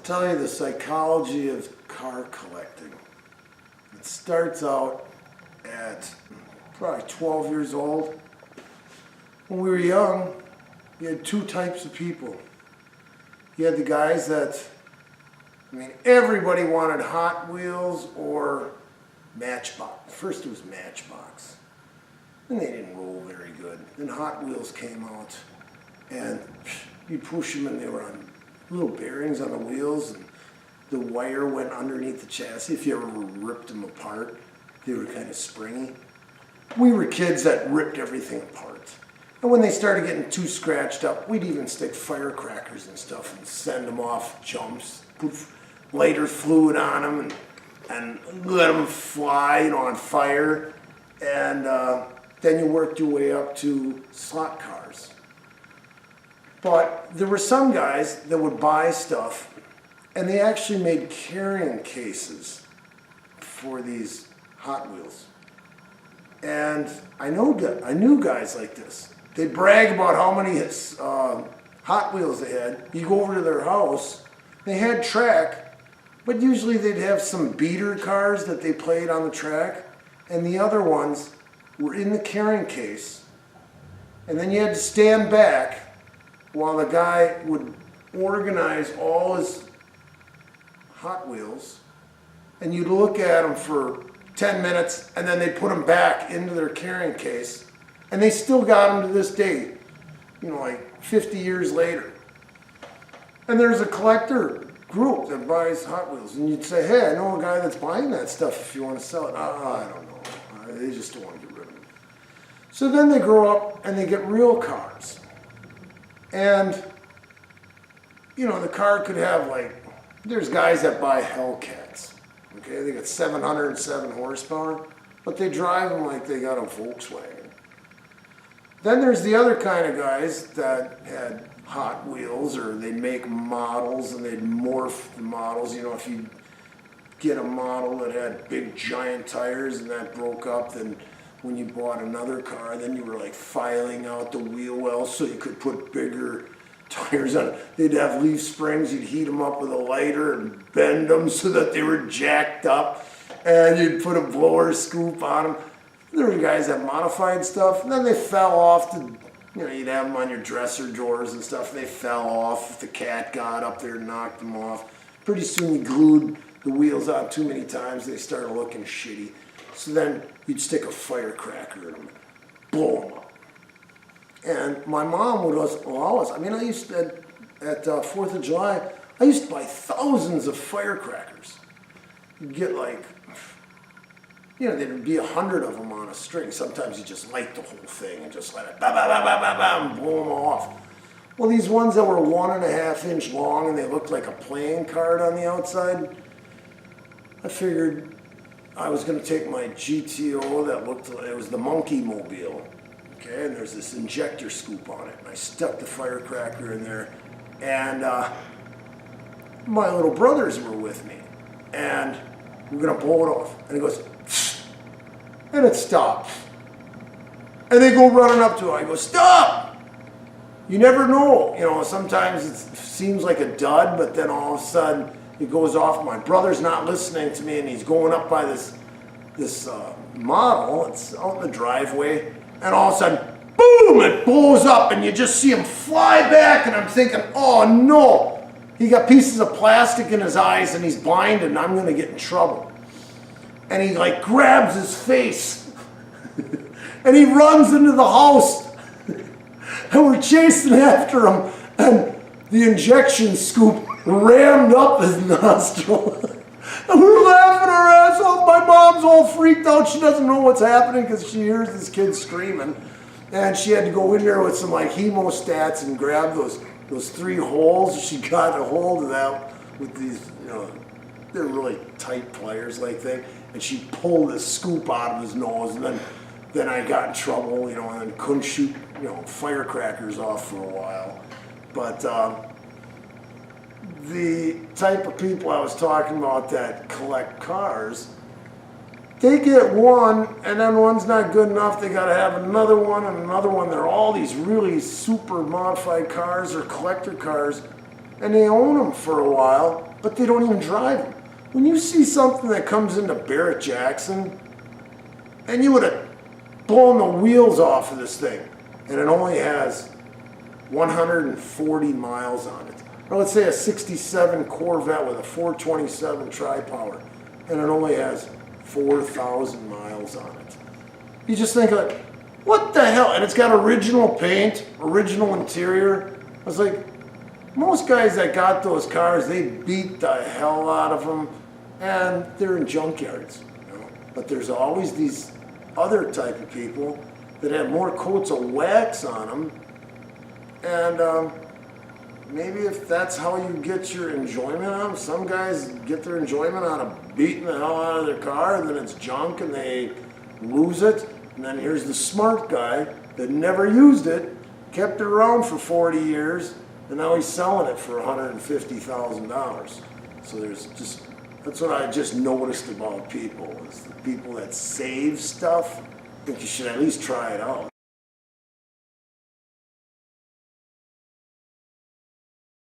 tell you the psychology of car collecting. It starts out at probably 12 years old. When we were young, you had two types of people. You had the guys that, everybody wanted Hot Wheels or Matchbox. First it was Matchbox. And they didn't roll very good. Then Hot Wheels came out, and you'd push them and they were on little bearings on the wheels, and the wire went underneath the chassis. If you ever ripped them apart, they were kind of springy. We were kids that ripped everything apart. And when they started getting too scratched up, we'd even stick firecrackers and stuff and send them off jumps, put lighter fluid on them and let them fly, on fire. And then you worked your way up to slot cars. But there were some guys that would buy stuff, and they actually made carrying cases for these Hot Wheels. And I knew guys like this. They'd brag about how many Hot Wheels they had. You go over to their house, they had track, but usually they'd have some beater cars that they played on the track, and the other ones were in the carrying case. And then you had to stand back while the guy would organize all his Hot Wheels, and you'd look at them for 10 minutes, and then they put them back into their carrying case, and they still got them to this day, like 50 years later. And there's a collector group that buys Hot Wheels, and you'd say, hey, I know a guy that's buying that stuff if you want to sell it. I don't know. They just don't want to get rid of it. So then they grow up and they get real cars. And, the car could have there's guys that buy Hellcats. Okay, they got 707 horsepower, but they drive them like they got a Volkswagen. Then there's the other kind of guys that had Hot Wheels, or they'd make models and they'd morph the models. If you get a model that had big giant tires and that broke up, then when you bought another car, then you were filing out the wheel wells so you could put bigger tires on it. They'd have leaf springs, you'd heat them up with a lighter and bend them so that they were jacked up, and you'd put a blower scoop on them. There were guys that modified stuff, and then they fell off you'd have them on your dresser drawers and stuff. They fell off. If the cat got up there and knocked them off, pretty soon you glued the wheels on too many times, they started looking shitty. So then you'd stick a firecracker in them and blow them up. And my mom would allow us. I used to, at 4th of July, I used to buy thousands of firecrackers. You'd get there'd be 100 of them on a string. Sometimes you just light the whole thing and just let it ba ba ba ba ba ba and blow them off. Well, these ones that were 1.5 inch long and they looked like a playing card on the outside, I figured I was going to take my GTO it was the Monkey Mobile. Okay, and there's this injector scoop on it, and I stuck the firecracker in there, and my little brothers were with me, and we're gonna blow it off, and it goes, and it stops, and they go running up to it. I go, stop! You never know, sometimes it seems like a dud, but then all of a sudden it goes off. My brother's not listening to me, and he's going up by this model. It's out in the driveway. And all of a sudden, boom, it blows up, and you just see him fly back, and I'm thinking, oh no, he got pieces of plastic in his eyes, and he's blinded, and I'm gonna get in trouble. And he grabs his face, and he runs into the house, and we're chasing after him, and the injection scoop rammed up his nostril. And we're laughing our ass off. My mom's all freaked out. She doesn't know what's happening because she hears this kid screaming. And she had to go in there with some hemostats and grab those 3 holes. She got a hold of that with these, they're really tight pliers thing. And she pulled this scoop out of his nose. And then I got in trouble, and then couldn't shoot, firecrackers off for a while. But the type of people I was talking about that collect cars, they get one, and then one's not good enough. They got to have another one and another one. They're all these really super modified cars or collector cars, and they own them for a while, but they don't even drive them. When you see something that comes into Barrett Jackson, and you would have blown the wheels off of this thing, and it only has 140 miles on it. Or let's say a 67 Corvette with a 427 tri-power, and it only has 4,000 miles on it. You just think like, what the hell? And it's got original paint, original interior. I was like, most guys that got those cars, they beat the hell out of them, and they're in junkyards. You know? But there's always these other type of people that have more coats of wax on them, and maybe if that's how you get your enjoyment out of them, some guys get their enjoyment out of beating the hell out of their car, and then it's junk and they lose it. And then here's the smart guy that never used it, kept it around for 40 years, and now he's selling it for $150,000. So that's what I just noticed about people, is the people that save stuff. I think you should at least try it out.